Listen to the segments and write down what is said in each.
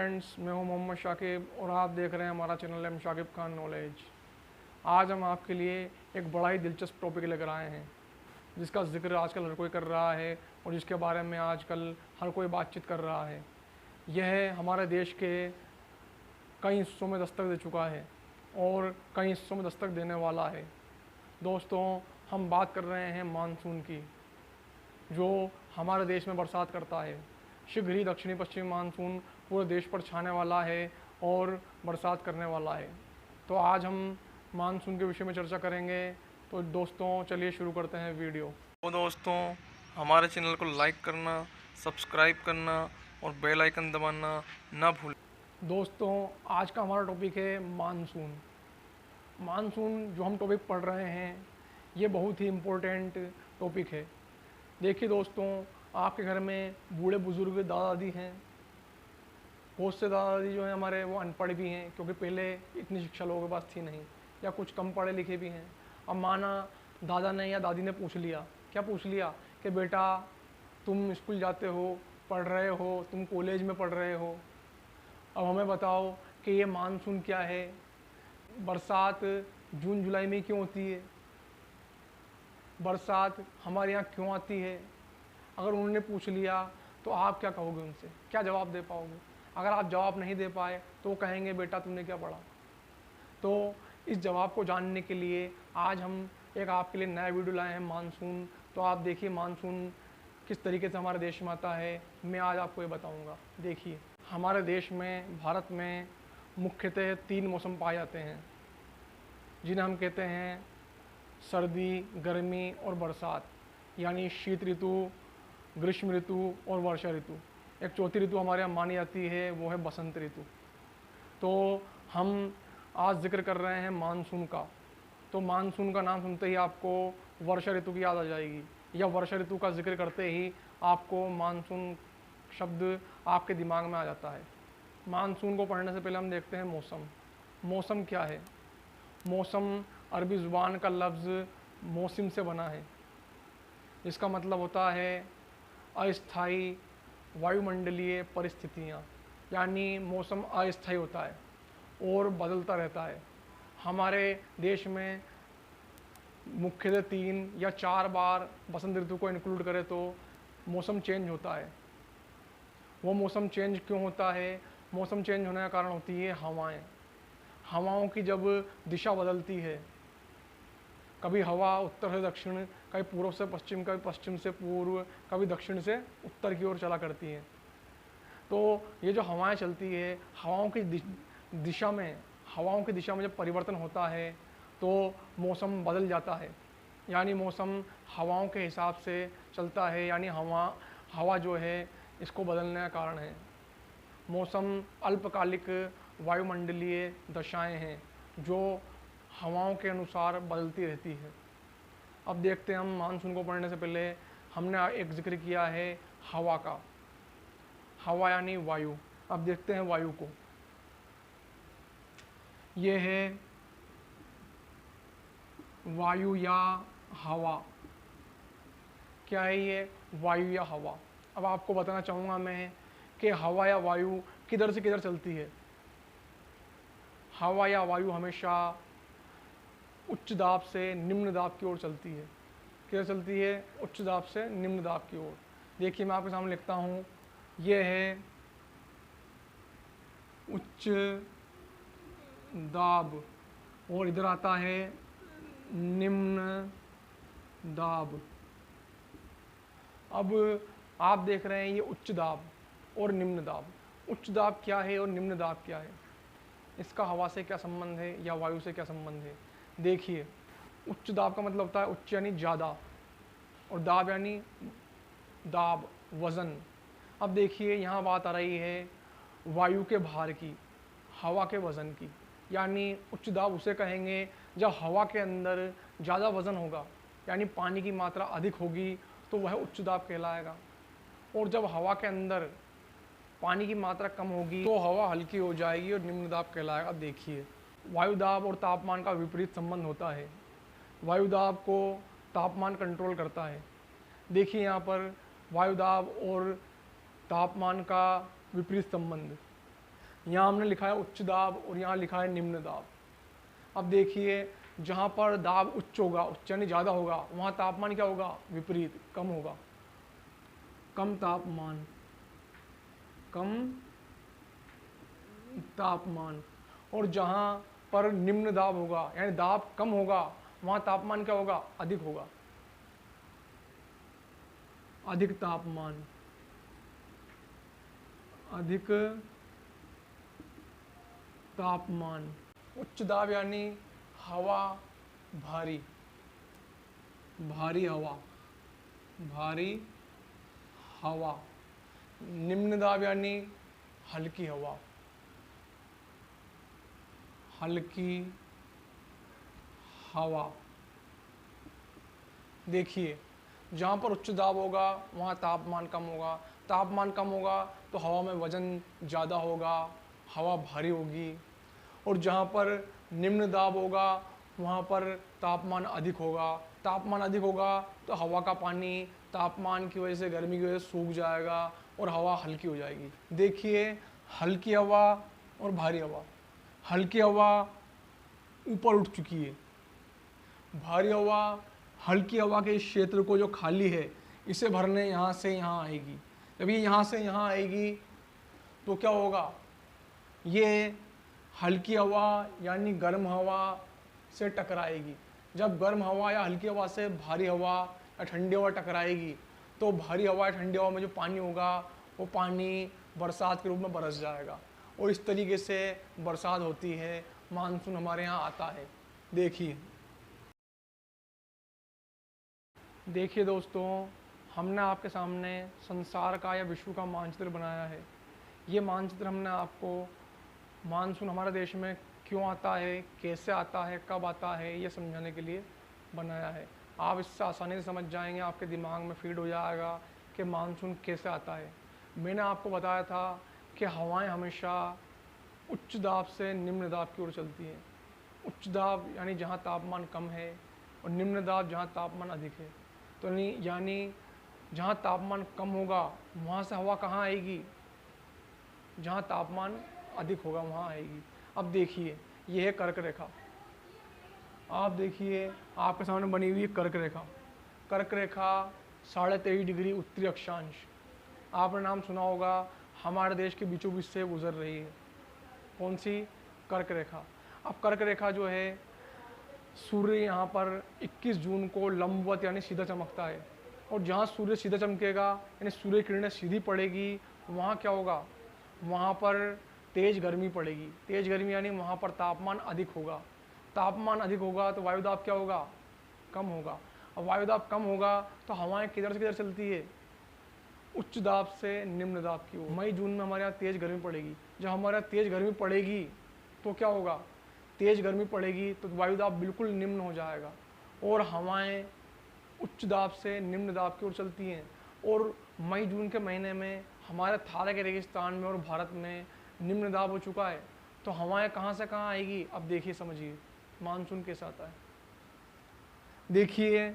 Friends, मैं हूं मोहम्मद शाकिब और आप देख रहे हैं हमारा channel M Shakib Khan knowledge. आज हम आपके लिए एक बड़ा ही दिलचस्प टॉपिक लेकर आए हैं जिसका जिक्र आजकल हर कोई कर रहा है और जिसके बारे में आजकल हर कोई बातचीत कर रहा है। यह हमारे देश के कई हिस्सों में दस्तक दे चुका है और कई हिस्सों में दस्तक देने वाला है। दोस्तों, हम बात कर रहे हैं मानसून की, जो हमारे देश में बरसात करता है। शीघ्र ही दक्षिणी पश्चिमी मानसून पूरे देश पर छाने वाला है और बरसात करने वाला है। तो आज हम मानसून के विषय में चर्चा करेंगे। तो दोस्तों, चलिए शुरू करते हैं वीडियो। तो दोस्तों, हमारे चैनल को लाइक करना, सब्सक्राइब करना और बेल आइकन दबाना ना भूलें। दोस्तों, आज का हमारा टॉपिक है मानसून। मानसून जो हम टॉपिक पढ़ रहे हैं, ये बहुत ही इम्पोर्टेंट टॉपिक है। देखिए दोस्तों, आपके घर में बूढ़े बुजुर्ग दादा दादी हैं। बहुत से दादा दादी जो हैं हमारे, वो अनपढ़ भी हैं, क्योंकि पहले इतनी शिक्षा लोगों के पास थी नहीं, या कुछ कम पढ़े लिखे भी हैं। अब माना दादा ने या दादी ने पूछ लिया, क्या पूछ लिया कि बेटा तुम स्कूल जाते हो, पढ़ रहे हो, तुम कॉलेज में पढ़ रहे हो, अब हमें बताओ कि ये मानसून क्या है, बरसात जून जुलाई में क्यों होती है, बरसात हमारे यहाँ क्यों आती है। अगर उन्होंने पूछ लिया तो आप क्या कहोगे, उनसे क्या जवाब दे पाओगे। अगर आप जवाब नहीं दे पाए तो वो कहेंगे बेटा तुमने क्या पढ़ा। तो इस जवाब को जानने के लिए आज हम एक आपके लिए नया वीडियो लाए हैं, मानसून। तो आप देखिए मानसून किस तरीके से हमारे देश में आता है, मैं आज आपको ये बताऊंगा। देखिए, हमारे देश में, भारत में मुख्यतः 3 मौसम पाए जाते हैं, जिन्हें हम कहते हैं सर्दी, गर्मी और बरसात, यानी शीत ऋतु, ग्रीष्म ऋतु और वर्षा ऋतु। एक चौथी ऋतु हमारे यहाँ मानी जाती है, वो है बसंत ऋतु। तो हम आज जिक्र कर रहे हैं मानसून का। तो मानसून का नाम सुनते ही आपको वर्षा ऋतु की याद आ जाएगी, या वर्षा ऋतु का जिक्र करते ही आपको मानसून शब्द आपके दिमाग में आ जाता है। मानसून को पढ़ने से पहले हम देखते हैं मौसम। मौसम क्या है? मौसम अरबी ज़ुबान का लफ्ज़ मौसम से बना है। इसका मतलब होता है अस्थायी वायुमंडलीय परिस्थितियाँ, यानी मौसम अस्थायी होता है और बदलता रहता है। हमारे देश में मुख्यतः 3 या 4 बार बसंत ऋतु को इंक्लूड करें तो मौसम चेंज होता है। वो मौसम चेंज क्यों होता है? मौसम चेंज होने का कारण होती है हवाएं। हवाओं की जब दिशा बदलती है, कभी हवा उत्तर से दक्षिण, कभी पूर्व से पश्चिम, कभी पश्चिम से पूर्व, कभी दक्षिण से उत्तर की ओर चला करती हैं। तो ये जो हवाएं चलती है, हवाओं की दिशा में जब परिवर्तन होता है तो मौसम बदल जाता है। यानी मौसम हवाओं के हिसाब से चलता है, यानी हवा जो है इसको बदलने का कारण है। मौसम अल्पकालिक वायुमंडलीय दशाएं हैं जो हवाओं के अनुसार बदलती रहती है। अब देखते हैं, हम मानसून को पढ़ने से पहले हमने एक जिक्र किया है हवा का। हवा यानी वायु। अब देखते हैं वायु को। ये है वायु या हवा। क्या है ये? वायु या हवा। अब आपको बताना चाहूँगा मैं कि हवा या वायु किधर से किधर चलती है। हवा या वायु हमेशा उच्च दाब से निम्न दाब की ओर चलती है। किधर चलती है? उच्च दाब से निम्न दाब की ओर। देखिए, मैं आपके सामने लिखता हूँ, ये है उच्च दाब और इधर आता है निम्न दाब। अब आप देख रहे हैं ये उच्च दाब और निम्न दाब। उच्च दाब क्या है और निम्न दाब क्या है? इसका हवा से क्या संबंध है या वायु से क्या संबंध है? देखिए, उच्च दाब का मतलब होता है उच्च यानी ज़्यादा, और दाब यानी दाब, वज़न। अब देखिए, यहाँ बात आ रही है वायु के भार की, हवा के वज़न की। यानी उच्च दाब उसे कहेंगे जब हवा के अंदर ज़्यादा वज़न होगा, यानी पानी की मात्रा अधिक होगी, तो वह उच्च दाब कहलाएगा। और जब हवा के अंदर पानी की मात्रा कम होगी तो हवा हल्की हो जाएगी और निम्न दाब कहलाएगा। देखिए, वायु दाब और तापमान का विपरीत संबंध होता है। वायु दाब को तापमान कंट्रोल करता है। देखिए यहाँ पर वायु दाब और तापमान का विपरीत संबंध। यहाँ हमने लिखा है उच्च दाब और यहाँ लिखा है निम्न दाब। अब देखिए, जहाँ पर दाब उच्च होगा, उच्च यानी ज़्यादा होगा, वहाँ तापमान क्या होगा? विपरीत, कम होगा, कम तापमान, कम तापमान। और जहाँ पर निम्न दाब होगा यानी दाब कम होगा, वहाँ तापमान क्या होगा? अधिक होगा, अधिक तापमान, अधिक तापमान। उच्च दाब यानी हवा भारी, भारी हवा, भारी हवा। निम्न दाब यानी हल्की हवा, हल्की हवा। देखिए, जहाँ पर उच्च दाब होगा वहाँ तापमान कम होगा, तापमान कम होगा तो हवा में वजन ज़्यादा होगा, हवा भारी होगी। और जहाँ पर निम्न दाब होगा वहाँ पर तापमान अधिक होगा, तापमान अधिक होगा तो हवा का पानी तापमान की वजह से, गर्मी की वजह से सूख जाएगा और हवा हल्की हो जाएगी। देखिए, हल्की हवा और भारी हवा। हल्की हवा ऊपर उठ चुकी है, भारी हवा हल्की हवा के इस क्षेत्र को जो खाली है इसे भरने यहाँ से यहाँ आएगी। जब ये यहाँ से यहाँ आएगी तो क्या होगा? ये हल्की हवा यानी गर्म हवा से टकराएगी। जब गर्म हवा या हल्की हवा से भारी हवा या ठंडी हवा टकराएगी तो भारी हवा या ठंडी हवा में जो पानी होगा वो पानी बरसात के रूप में बरस जाएगा और इस तरीके से बरसात होती है, मानसून हमारे यहाँ आता है। देखिए दोस्तों, हमने आपके सामने संसार का या विश्व का मानचित्र बनाया है। ये मानचित्र हमने आपको मानसून हमारे देश में क्यों आता है, कैसे आता है, कब आता है, ये समझाने के लिए बनाया है। आप इससे आसानी से समझ जाएंगे, आपके दिमाग में फीड हो जाएगा कि मानसून कैसे आता है। मैंने आपको बताया था कि हवाएं हमेशा उच्च दाब से निम्न दाब की ओर चलती हैं। उच्च दाब यानी जहाँ तापमान कम है और निम्न दाब जहाँ तापमान अधिक है। तो यानी जहाँ तापमान कम होगा वहाँ से हवा कहाँ आएगी? जहाँ तापमान अधिक होगा वहाँ आएगी। अब देखिए, ये है कर्क रेखा। आप देखिए, आपके सामने बनी हुई है कर्क रेखा। कर्क रेखा 23.5 डिग्री उत्तरी अक्षांश, आपने नाम सुना होगा, हमारे देश के बीचों बीच से गुजर रही है। कौन सी? कर्क रेखा। अब कर्क रेखा जो है, सूर्य यहाँ पर 21 जून को लंबवत यानी सीधा चमकता है और जहाँ सूर्य सीधा चमकेगा यानी सूर्य किरणें सीधी पड़ेगी, वहाँ क्या होगा? वहाँ पर तेज़ गर्मी पड़ेगी। तेज़ गर्मी यानी वहाँ पर तापमान अधिक होगा। तापमान अधिक होगा तो वायुदाब क्या होगा? कम होगा। अब वायुदाब कम होगा तो हवाएं किधर से किधर चलती है? उच्च दाब से निम्न दाब की ओर। मई जून में हमारे यहाँ तेज़ गर्मी पड़ेगी। जब हमारे यहाँ तेज़ गर्मी पड़ेगी तो क्या होगा? तेज़ गर्मी पड़ेगी तो वायुदाब बिल्कुल निम्न हो जाएगा और हवाएं उच्च दाब से निम्न दाब की ओर चलती हैं। और मई जून के महीने में हमारे थार के रेगिस्तान में और भारत में निम्न दाब हो चुका है, तो हवाएं कहाँ से कहाँ आएगी? अब देखिए, समझिए मानसून कैसे आता है। देखिए,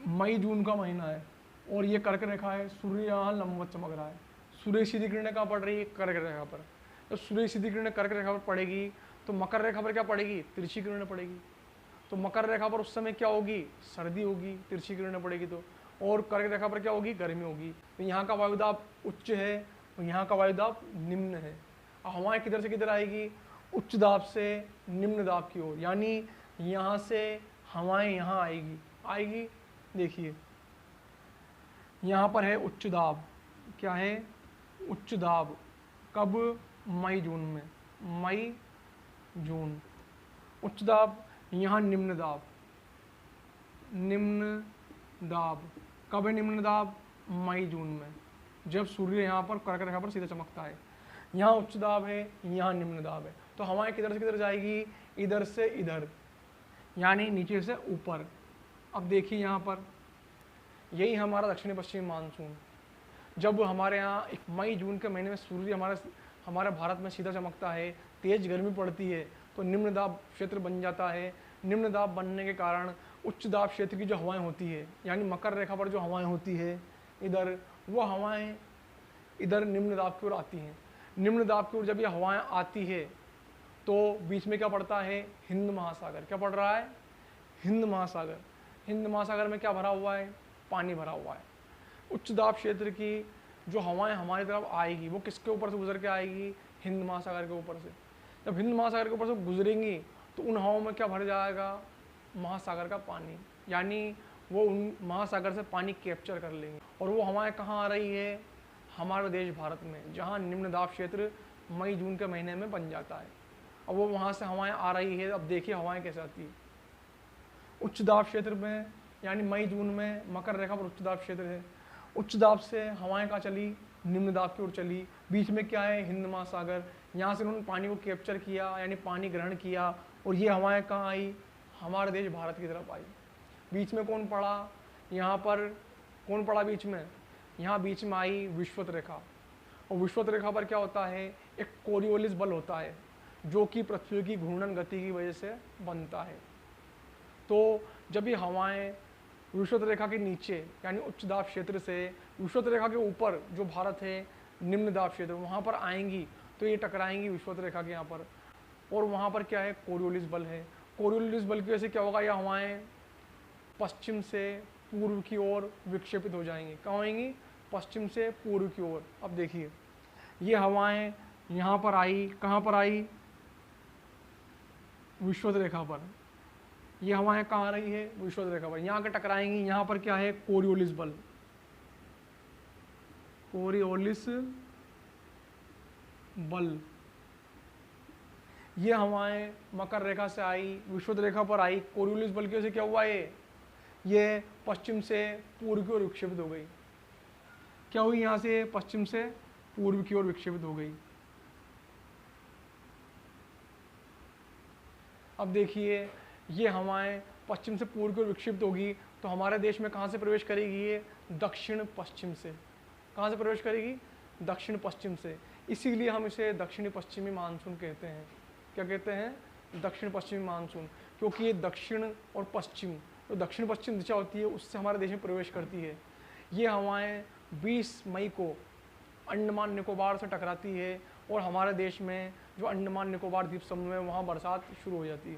मई जून का महीना है और ये कर्क रेखा है, सूर्य यहाँ लंबवत चमक रहा है। सूर्य सीधी किरणें कहाँ पड़ रही है? कर्क रेखा पर। तो सूर्य सीधी किरणें कर्क रेखा पर पड़ेगी तो मकर रेखा पर क्या पड़ेगी? तिरछी किरणें पड़ेगी। तो मकर रेखा पर उस समय क्या होगी? सर्दी होगी, तिरछी किरणें पड़ेगी तो। और कर्क रेखा पर क्या होगी? गर्मी होगी। तो यहाँ का वायुदाब उच्च है और यहाँ का वायुदाब निम्न है। हवाएं किधर से किधर आएगी? उच्च दाब से निम्न दाब की ओर, यानी यहाँ से हवाएं यहाँ आएगी। देखिए, यहाँ पर है उच्च दाब। क्या है? उच्च दाब। कब? मई जून में। मई जून उच्च दाब। यहाँ निम्न दाब। निम्न दाब कब है? निम्न दाब मई जून में, जब सूर्य यहाँ पर कर्क रेखा पर सीधा चमकता है। यहाँ उच्च दाब है, यहाँ निम्न दाब है। तो हवाएं किधर से किधर जाएगी? इधर से इधर, यानी नीचे से ऊपर। अब देखिए, यहाँ पर यही हमारा दक्षिणी पश्चिमी मानसून। जब हमारे यहाँ मई जून के महीने में सूर्य हमारे भारत में सीधा चमकता है, तेज़ गर्मी पड़ती है, तो निम्न दाब क्षेत्र बन जाता है। निम्न दाब बनने के कारण उच्च दाब क्षेत्र की जो हवाएं होती है, यानी मकर रेखा पर जो हवाएं होती है इधर, वो हवाएं इधर निम्न दाब की ओर आती हैं। निम्न दाब की ओर जब ये हवाएं आती है तो बीच में क्या पड़ता है, हिंद महासागर। क्या पड़ रहा है, हिंद महासागर। हिंद महासागर में क्या भरा हुआ है, पानी भरा हुआ है। उच्च दाब क्षेत्र की जो हवाएं हमारी तरफ आएगी वो किसके ऊपर से गुजर के आएगी, हिंद महासागर के ऊपर से। जब हिंद महासागर के ऊपर से गुजरेंगी तो उन हवाओं में क्या भर जाएगा, महासागर का पानी, यानी वो उन महासागर से पानी कैप्चर कर लेंगे। और वो हवाएं कहाँ आ रही है, हमारे देश भारत में, जहाँ निम्न दाब क्षेत्र मई जून के महीने में बन जाता है। अब वो वहाँ से हवाएं आ रही है, अब देखिए हवाएं कैसे आती है। उच्च दाब क्षेत्र में यानी मई जून में मकर रेखा पर उच्च दाब क्षेत्र है। उच्च दाब से हवाएं कहाँ चली, निम्न दाब की ओर चली। बीच में क्या है, हिंद महासागर। यहाँ से उन्होंने पानी को कैप्चर किया यानी पानी ग्रहण किया और ये हवाएं कहाँ आई, हमारे देश भारत की तरफ आई। बीच में कौन पड़ा, यहाँ पर कौन पड़ा बीच में, यहाँ बीच में आई विषुवत रेखा। और विषुवत रेखा पर क्या होता है, एक कोरियोलिस बल होता है जो कि पृथ्वी की घूर्णन गति की वजह से बनता है। तो जब ये हवाएं विषुवत रेखा के नीचे यानी उच्च दाब क्षेत्र से विषुवत रेखा के ऊपर जो भारत है निम्न दाब क्षेत्र, वहाँ पर आएंगी तो ये टकराएंगी विषुवत रेखा के यहाँ पर। और वहाँ पर क्या है, कोरियोलिस बल है। कोरियोलिस बल की वजह से क्या होगा, ये हवाएं पश्चिम से पूर्व की ओर विक्षेपित हो जाएंगी। कहाँ होएंगी, पश्चिम से पूर्व की ओर। अब देखिए ये हवाएं यहाँ पर आई, कहाँ पर आई, विषुवत रेखा पर। ये हवाएं कहाँ आ रही है, विषुवत रेखा पर, यहाँ के टकराएंगी। यहाँ पर क्या है, कोरियोलिस बल, कोरियोलिस बल। ये हवाएं मकर रेखा से आई, विषुवत रेखा पर आई। कोरियोलिस बल की वजह से क्या हुआ, ये पश्चिम से पूर्व की ओर विक्षेपित हो गई। क्या हुई, यहाँ से पश्चिम से पूर्व की ओर विक्षेपित हो गई। अब देखिए ये हवाएं पश्चिम से पूर्व की ओर विक्षिप्त होगी तो हमारे देश में कहाँ से प्रवेश करेगी, ये दक्षिण पश्चिम से। कहाँ से प्रवेश करेगी, दक्षिण पश्चिम से। इसीलिए हम इसे दक्षिणी पश्चिमी मानसून कहते हैं। क्या कहते हैं, दक्षिण पश्चिमी मानसून, क्योंकि ये दक्षिण और पश्चिम, तो दक्षिण पश्चिम दिशा होती है उससे हमारे देश में प्रवेश करती है। ये हवाएं 20 मई को अंडमान निकोबार से टकराती है और हमारे देश में जो अंडमान निकोबार द्वीप समूह है वहाँ बरसात शुरू हो जाती है।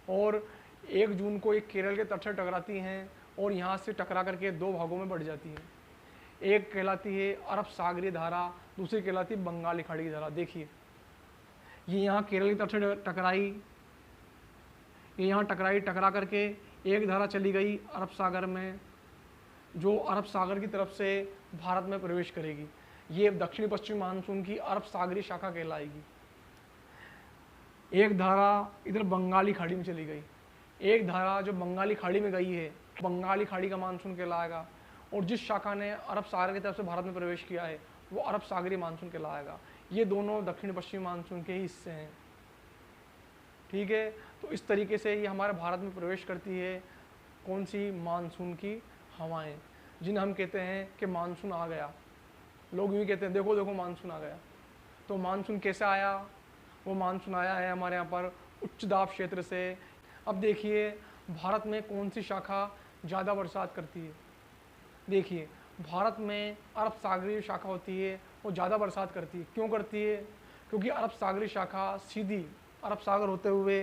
और 1 जून को एक केरल के तट से टकराती हैं और यहाँ से टकरा करके 2 भागों में बढ़ जाती हैं। एक कहलाती है अरब सागरीय धारा, दूसरी कहलाती है बंगाली खाड़ी की धारा। देखिए ये यहाँ केरल की तट से टकराई, ये यहाँ टकराई, टकरा करके एक धारा चली गई अरब सागर में, जो अरब सागर की तरफ से भारत में प्रवेश करेगी। ये दक्षिणी पश्चिमी मानसून की अरब सागरीय शाखा कहलाएगी। एक धारा इधर बंगाली खाड़ी में चली गई, एक धारा जो बंगाली खाड़ी में गई है बंगाली खाड़ी का मानसून कहलाएगा। और जिस शाखा ने अरब सागर की तरफ से भारत में प्रवेश किया है वो अरब सागरीय मानसून कहलाएगा। ये दोनों दक्षिण पश्चिमी मानसून के ही हिस्से हैं। ठीक है, तो इस तरीके से ये हमारे भारत में प्रवेश करती है कौन सी, मानसून की हवाएं, जिन्हें हम कहते हैं कि मानसून आ गया। लोग यूँ कहते हैं देखो देखो मानसून आ गया। तो मानसून कैसे आया, वो मानसून आया है हमारे यहाँ पर उच्च दाब क्षेत्र से। अब देखिए भारत में कौन सी शाखा ज़्यादा बरसात करती है। देखिए भारत में अरब सागरीय शाखा होती है, वो ज़्यादा बरसात करती है। क्यों करती है, क्योंकि अरब सागरीय शाखा सीधी अरब सागर होते हुए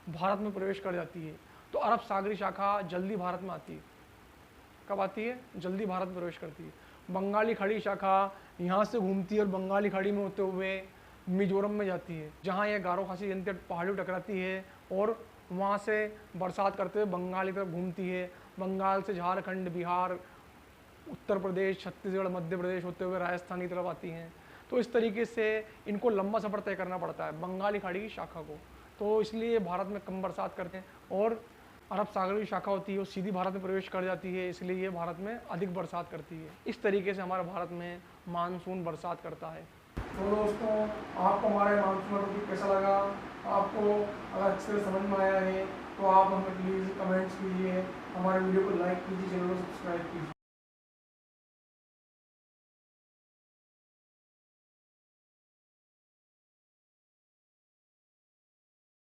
भारत में प्रवेश कर जाती है। तो अरब सागरीय शाखा जल्दी भारत में आती है। कब आती है, जल्दी भारत में प्रवेश करती है। बंगाली खाड़ी शाखा यहाँ से घूमती है और बंगाली खाड़ी में होते हुए मिजोरम में जाती है, जहाँ यह गारो खासी जनती पहाड़ी टकराती है और वहाँ से बरसात करते हुए बंगाल की तरफ घूमती है। बंगाल से झारखंड, बिहार, उत्तर प्रदेश, छत्तीसगढ़, मध्य प्रदेश होते हुए राजस्थान की तरफ आती हैं। तो इस तरीके से इनको लंबा सफ़र तय करना पड़ता है बंगाली खाड़ी की शाखा को। तो इसलिए भारत में कम बरसात करते हैं। और अरब सागर की शाखा होती है वो सीधी भारत में प्रवेश कर जाती है, इसलिए ये भारत में अधिक बरसात करती है। इस तरीके से हमारे भारत में मानसून बरसात करता है। तो दोस्तों आपको हमारे मानसून का टॉपिक कैसा लगा, आपको अगर अच्छे से समझ में आया है तो आप हमें प्लीज़ कमेंट्स कीजिए, हमारे वीडियो को लाइक कीजिए, चैनल को सब्सक्राइब कीजिए।